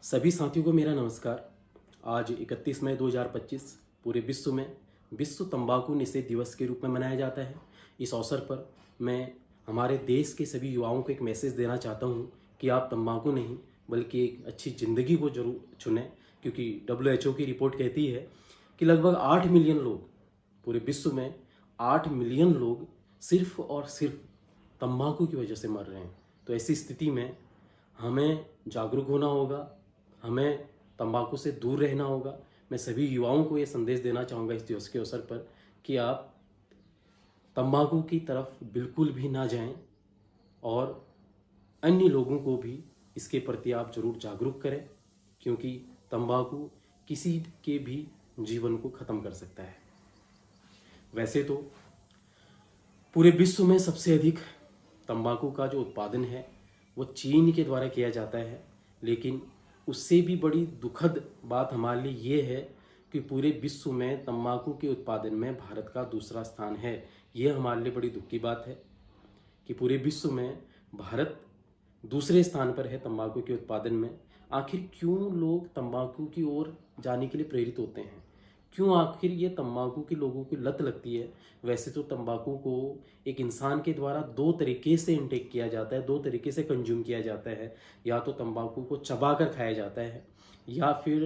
सभी साथियों को मेरा नमस्कार। आज 31 मई 2025 पूरे विश्व में विश्व तंबाकू निषेध दिवस के रूप में मनाया जाता है। इस अवसर पर मैं हमारे देश के सभी युवाओं को एक मैसेज देना चाहता हूं कि आप तंबाकू नहीं बल्कि एक अच्छी ज़िंदगी को जरूर चुनें, क्योंकि WHO की रिपोर्ट कहती है कि लगभग 8 मिलियन लोग, पूरे विश्व में 8 मिलियन लोग सिर्फ और सिर्फ तंबाकू की वजह से मर रहे हैं। तो ऐसी स्थिति में हमें जागरूक होना होगा, हमें तंबाकू से दूर रहना होगा। मैं सभी युवाओं को ये संदेश देना चाहूँगा इस दिवस के अवसर पर कि आप तंबाकू की तरफ बिल्कुल भी ना जाएं और अन्य लोगों को भी इसके प्रति आप जरूर जागरूक करें, क्योंकि तंबाकू किसी के भी जीवन को ख़त्म कर सकता है। वैसे तो पूरे विश्व में सबसे अधिक तंबाकू का जो उत्पादन है वो चीन के द्वारा किया जाता है, लेकिन उससे भी बड़ी दुखद बात हमारे लिए ये है कि पूरे विश्व में तंबाकू के उत्पादन में भारत का दूसरा स्थान है। ये हमारे लिए बड़ी दुख की बात है कि पूरे विश्व में भारत दूसरे स्थान पर है तंबाकू के उत्पादन में। आखिर क्यों लोग तंबाकू की ओर जाने के लिए प्रेरित होते हैं? क्यों आखिर ये तंबाकू की लोगों की लत लगती है? वैसे तो तंबाकू को एक इंसान के द्वारा दो तरीके से इंटेक किया जाता है, दो तरीके से कंज्यूम किया जाता है। या तो तंबाकू को चबा कर खाया जाता है, या फिर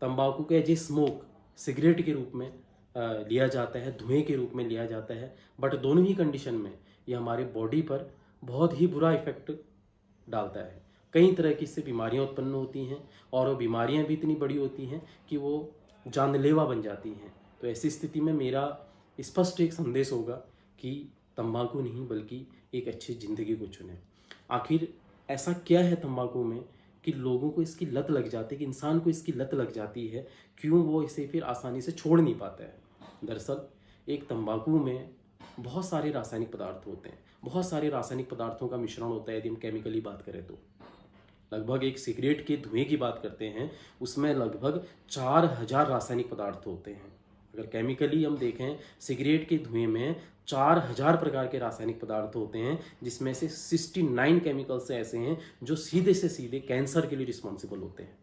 तंबाकू को एज ए स्मोक, सिगरेट के रूप में लिया जाता है, धुएं के रूप में लिया जाता है। बट दोनों ही कंडीशन में ये हमारे बॉडी पर बहुत ही बुरा इफेक्ट डालता है। कई तरह की इससे बीमारियां उत्पन्न होती हैं, और वो बीमारियां भी इतनी बड़ी होती हैं कि वो जानलेवा बन जाती हैं। तो ऐसी स्थिति में मेरा स्पष्ट एक संदेश होगा कि तंबाकू नहीं बल्कि एक अच्छी ज़िंदगी को चुनें। आखिर ऐसा क्या है तंबाकू में कि लोगों को इसकी लत लग जाती है, कि इंसान को इसकी लत लग जाती है? क्यों वो इसे फिर आसानी से छोड़ नहीं पाता है? दरअसल एक तंबाकू में बहुत सारे रासायनिक पदार्थ होते हैं, बहुत सारे रासायनिक पदार्थों का मिश्रण होता है। यदि हम केमिकली बात करें तो लगभग एक सिगरेट के धुएं की बात करते हैं, उसमें लगभग 4000 रासायनिक पदार्थ होते हैं। अगर केमिकली हम देखें, सिगरेट के धुएं में 4000 प्रकार के रासायनिक पदार्थ होते हैं, जिसमें से 69 केमिकल्स ऐसे हैं जो सीधे से सीधे कैंसर के लिए रिस्पॉन्सिबल होते हैं।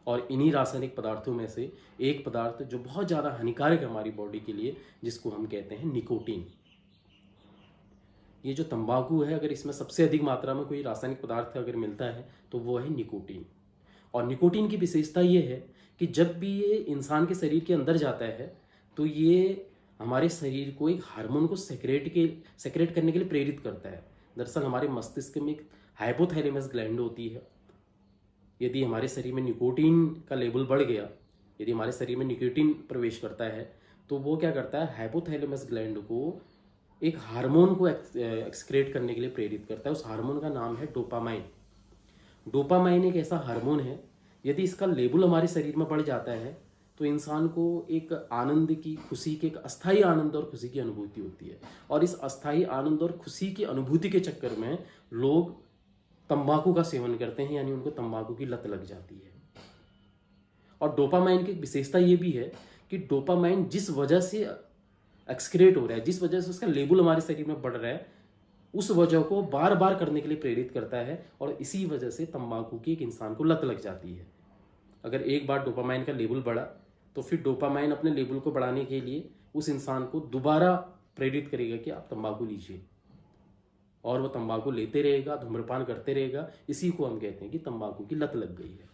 और इन्हीं रासायनिक पदार्थों में से एक पदार्थ जो बहुत ज़्यादा हानिकारक है हमारी बॉडी के लिए, जिसको हम कहते हैं निकोटीन। ये जो तंबाकू है, अगर इसमें सबसे अधिक मात्रा में कोई रासायनिक पदार्थ अगर मिलता है तो वो है निकोटीन। और निकोटीन की विशेषता ये है कि जब भी ये इंसान के शरीर के अंदर जाता है तो ये हमारे शरीर को एक हार्मोन को सेक्रेट करने के लिए प्रेरित करता है। दरअसल हमारे मस्तिष्क में एक हाइपोथैलेमस ग्लैंड होती है। यदि हमारे शरीर में निकोटीन का लेवल बढ़ गया, यदि हमारे शरीर में निकोटीन प्रवेश करता है तो वो क्या करता है, हाइपोथैलेमस ग्लैंड को एक हार्मोन को एक्सक्रेट करने के लिए प्रेरित करता है। उस हार्मोन का नाम है डोपामाइन। डोपामाइन एक ऐसा हार्मोन है, यदि इसका लेवल हमारे शरीर में बढ़ जाता है तो इंसान को एक आनंद की, खुशी के, एक अस्थायी आनंद और खुशी की अनुभूति होती है। और इस अस्थायी आनंद और खुशी की अनुभूति के चक्कर में लोग तंबाकू का सेवन करते हैं, यानी उनको तंबाकू की लत लग जाती है। और डोपामाइन की विशेषता ये भी है कि डोपामाइन जिस वजह से एक्सक्रेट हो रहा है, जिस वजह से उसका लेवल हमारे शरीर में बढ़ रहा है, उस वजह को बार बार करने के लिए प्रेरित करता है। और इसी वजह से तंबाकू की एक इंसान को लत लग जाती है। अगर एक बार डोपामाइन का लेवल बढ़ा तो फिर डोपामाइन अपने लेवल को बढ़ाने के लिए उस इंसान को दोबारा प्रेरित करेगा कि आप तंबाकू लीजिए, और वो तंबाकू लेते रहेगा, धूम्रपान करते रहेगा। इसी को हम कहते हैं कि तंबाकू की लत लग गई है।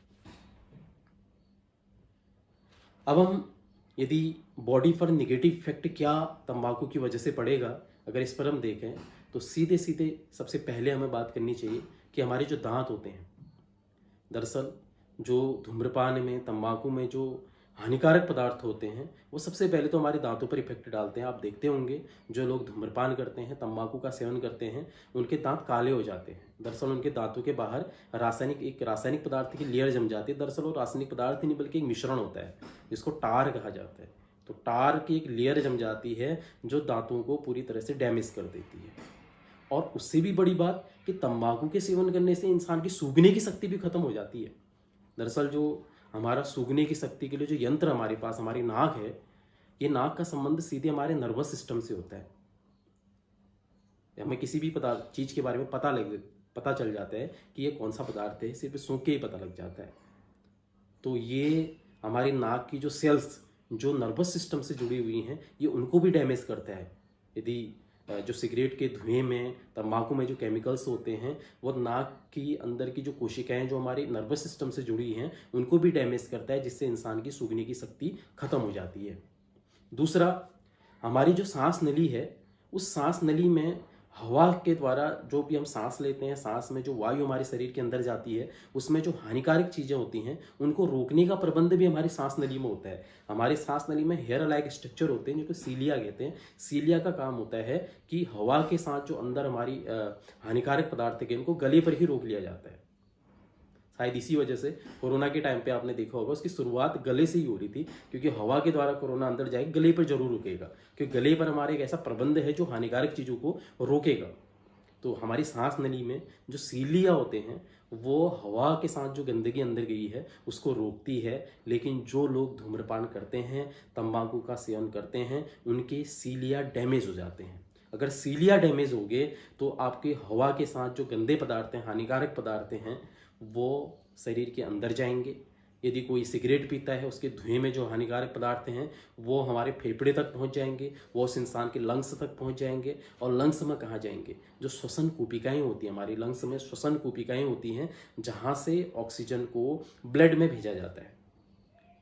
अब हम यदि बॉडी पर निगेटिव इफेक्ट क्या तंबाकू की वजह से पड़ेगा, अगर इस पर हम देखें तो सीधे सीधे सबसे पहले हमें बात करनी चाहिए कि हमारे जो दांत होते हैं, दरअसल जो धूम्रपान में, तंबाकू में जो हानिकारक पदार्थ होते हैं वो सबसे पहले तो हमारे दांतों पर इफेक्ट डालते हैं। आप देखते होंगे जो लोग धूम्रपान करते हैं, तंबाकू का सेवन करते हैं, उनके दांत काले हो जाते हैं। दरअसल उनके दांतों के बाहर एक रासायनिक पदार्थ की लेयर जम जाती है। दरअसल वो रासायनिक पदार्थ ही नहीं बल्कि एक मिश्रण होता है जिसको टार कहा जाता है। तो टार की एक लेयर जम जाती है जो दांतों को पूरी तरह से डैमेज कर देती है। और उससे भी बड़ी बात कि तंबाकू के सेवन करने से इंसान की सूंघने की शक्ति भी खत्म हो जाती है। दरअसल जो हमारा सूंघने की शक्ति के लिए जो यंत्र हमारे पास, हमारी नाक है, ये नाक का संबंध सीधे हमारे नर्वस सिस्टम से होता है। हमें किसी भी चीज के बारे में पता पता चल जाता है कि ये कौन सा पदार्थ है, सिर्फ सूंघ के ही पता लग जाता है। तो ये हमारी नाक की जो सेल्स जो नर्वस सिस्टम से जुड़ी हुई हैं, ये उनको भी डैमेज करता है। यदि जो सिगरेट के धुएं में, तंबाकू में जो केमिकल्स होते हैं, वो नाक की अंदर की जो कोशिकाएं जो हमारे नर्वस सिस्टम से जुड़ी हैं, उनको भी डैमेज करता है, जिससे इंसान की सूंघने की शक्ति खत्म हो जाती है। दूसरा, हमारी जो सांस नली है, उस सांस नली में हवा के द्वारा जो भी हम सांस लेते हैं, सांस में जो वायु हमारे शरीर के अंदर जाती है, उसमें जो हानिकारक चीज़ें होती हैं, उनको रोकने का प्रबंध भी हमारी सांस नली में होता है। हमारी सांस नली में हेयर लाइक स्ट्रक्चर होते हैं, जिनको सीलिया कहते हैं। सीलिया का काम होता है कि हवा के साथ जो अंदर हमारी हानिकारक पदार्थ है, उनको गले पर ही रोक लिया जाता है। शायद इसी वजह से कोरोना के टाइम पे आपने देखा होगा, उसकी शुरुआत गले से ही हो रही थी, क्योंकि हवा के द्वारा कोरोना अंदर जाएगा, गले पर जरूर रुकेगा, क्योंकि गले पर हमारे एक ऐसा प्रबंध है जो हानिकारक चीज़ों को रोकेगा। तो हमारी सांस नली में जो सीलिया होते हैं, वो हवा के साथ जो गंदगी अंदर गई है उसको रोकती है। लेकिन जो लोग धूम्रपान करते हैं, तंबाकू का सेवन करते हैं, उनके सीलिया डैमेज हो जाते हैं। अगर सीलिया डैमेज हो गए तो आपके हवा के साथ जो गंदे पदार्थ हैं, हानिकारक पदार्थ हैं, वो शरीर के अंदर जाएंगे। यदि कोई सिगरेट पीता है, उसके धुएं में जो हानिकारक पदार्थ हैं वो हमारे फेफड़े तक पहुंच जाएंगे, वो उस इंसान के लंग्स तक पहुंच जाएंगे। और लंग्स में कहाँ जाएंगे? जो श्वसन कूपिकाएं होती हैं, हमारी लंग्स में श्वसन कूपिकाएं होती हैं, जहाँ से ऑक्सीजन को ब्लड में भेजा जाता है।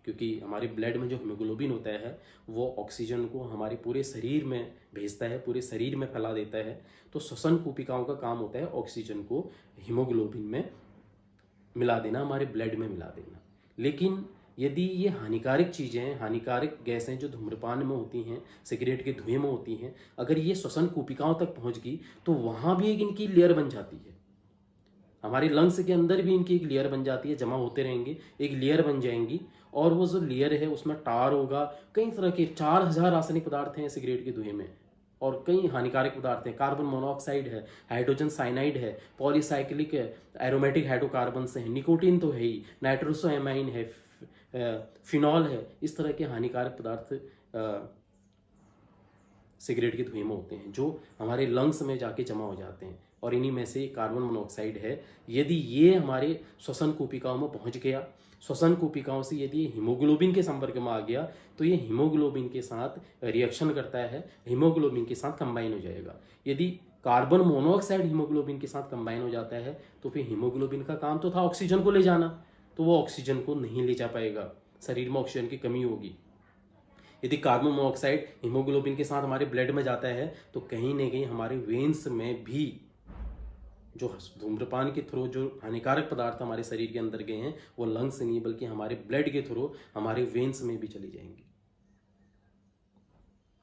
क्योंकि हमारे ब्लड में जो हीमोग्लोबिन होता है, वो ऑक्सीजन को हमारे पूरे शरीर में भेजता है, पूरे शरीर में फैला देता है। तो श्वसन कूपिकाओं का काम होता है ऑक्सीजन को हीमोग्लोबिन में मिला देना, हमारे ब्लड में मिला देना। लेकिन यदि ये हानिकारक चीज़ें, हानिकारक गैसें जो धूम्रपान में होती हैं, सिगरेट के धुएं में होती हैं, अगर ये श्वसन कूपिकाओं तक पहुंच गई तो वहाँ भी एक इनकी लेयर बन जाती है। हमारे लंग्स के अंदर भी इनकी एक लेयर बन जाती है, जमा होते रहेंगे, एक लेयर बन जाएंगी। और वो जो लेयर है उसमें टार होगा, कई तरह के 4000 रासायनिक पदार्थ हैं सिगरेट के धुएं में, और कई हानिकारक पदार्थ हैं। कार्बन मोनोऑक्साइड है, हाइड्रोजन साइनाइड है, पॉलीसाइक्लिक एरोमेटिक हाइड्रोकार्बन्स हैं, निकोटीन तो है ही, नाइट्रोसोएमाइन है, फिनॉल है। इस तरह के हानिकारक पदार्थ सिगरेट के धुएं में होते हैं, जो हमारे लंग्स में जाके जमा हो जाते हैं। और इन्हीं में से कार्बन मोनोऑक्साइड है। यदि ये हमारे श्वसन कूपिकाओं में पहुंच गया, श्वसन कूपिकाओं से यदि हीमोग्लोबिन के संपर्क में आ गया, तो ये हीमोग्लोबिन के साथ रिएक्शन करता है, हीमोग्लोबिन के साथ कंबाइन हो जाएगा। यदि कार्बन मोनोऑक्साइड हीमोग्लोबिन के साथ कंबाइन हो जाता है, तो फिर हीमोग्लोबिन का काम तो था ऑक्सीजन को ले जाना, तो वो ऑक्सीजन को नहीं ले जा पाएगा, शरीर में ऑक्सीजन की कमी होगी। यदि कार्बन मोनोऑक्साइड हीमोग्लोबिन के साथ हमारे ब्लड में जाता है, तो कहीं ना कहीं हमारे वेन्स में भी जो धूम्रपान के थ्रू जो हानिकारक पदार्थ हमारे शरीर के अंदर गए हैं, वो लंग्स से नहीं बल्कि हमारे ब्लड के थ्रू हमारे वेन्स में भी चली जाएंगी।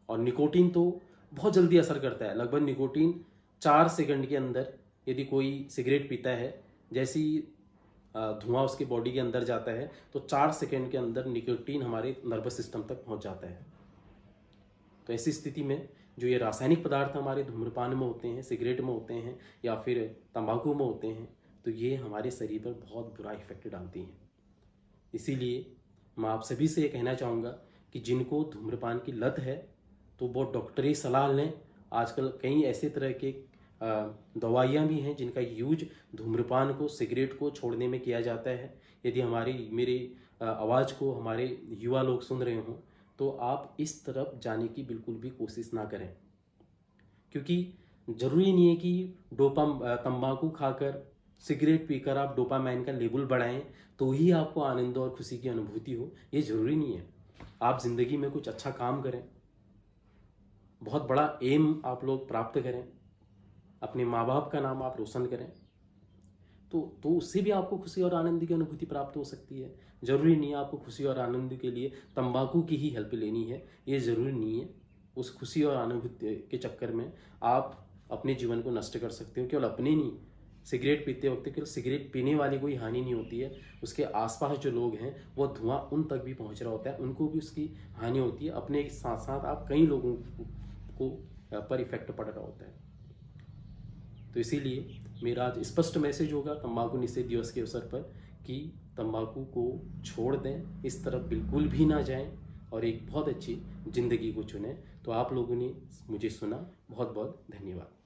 और निकोटीन तो बहुत जल्दी असर करता है। लगभग निकोटीन 4 सेकंड के अंदर, यदि कोई सिगरेट पीता है, जैसी धुआं उसकी बॉडी के अंदर जाता है, तो 4 सेकंड के अंदर निकोटीन हमारे नर्वस सिस्टम तक पहुंच जाता है। तो ऐसी स्थिति में जो ये रासायनिक पदार्थ हमारे धूम्रपान में होते हैं, सिगरेट में होते हैं, या फिर तंबाकू में होते हैं, तो ये हमारे शरीर पर बहुत बुरा इफेक्ट डालती हैं। इसीलिए मैं आप सभी से ये कहना चाहूँगा कि जिनको धूम्रपान की लत है, तो वो डॉक्टरी सलाह लें। आजकल कई ऐसे तरह के दवाइयाँ भी हैं जिनका यूज धूम्रपान को, सिगरेट को छोड़ने में किया जाता है। यदि मेरी आवाज़ को हमारे युवा लोग सुन रहे हों, तो आप इस तरफ जाने की बिल्कुल भी कोशिश ना करें, क्योंकि ज़रूरी नहीं है कि तंबाकू खाकर, सिगरेट पीकर आप डोपामाइन का लेवल बढ़ाएं तो ही आपको आनंद और खुशी की अनुभूति हो। ये ज़रूरी नहीं है। आप ज़िंदगी में कुछ अच्छा काम करें, बहुत बड़ा एम आप लोग प्राप्त करें, अपने माँ बाप का नाम आप रोशन करें, तो उससे भी आपको खुशी और आनंद की अनुभूति प्राप्त हो सकती है। ज़रूरी नहीं है आपको खुशी और आनंद के लिए तंबाकू की ही हेल्प लेनी है, ये ज़रूरी नहीं है। उस खुशी और अनुभूति के चक्कर में आप अपने जीवन को नष्ट कर सकते हो। केवल अपने नहीं, सिगरेट पीते वक्त केवल सिगरेट पीने वाली कोई हानि नहीं होती है, उसके आसपास जो लोग हैं वो धुआं उन तक भी पहुंच रहा होता है, उनको भी उसकी हानि होती है। अपने साथ साथ आप कई लोगों को पर इफेक्ट पड़ रहा होता है। तो इसीलिए मेरा आज स्पष्ट मैसेज होगा तंबाकू निषेध दिवस के अवसर पर कि तंबाकू को छोड़ दें, इस तरफ बिल्कुल भी ना जाएं और एक बहुत अच्छी ज़िंदगी को चुनें। तो आप लोगों ने मुझे सुना, बहुत बहुत धन्यवाद।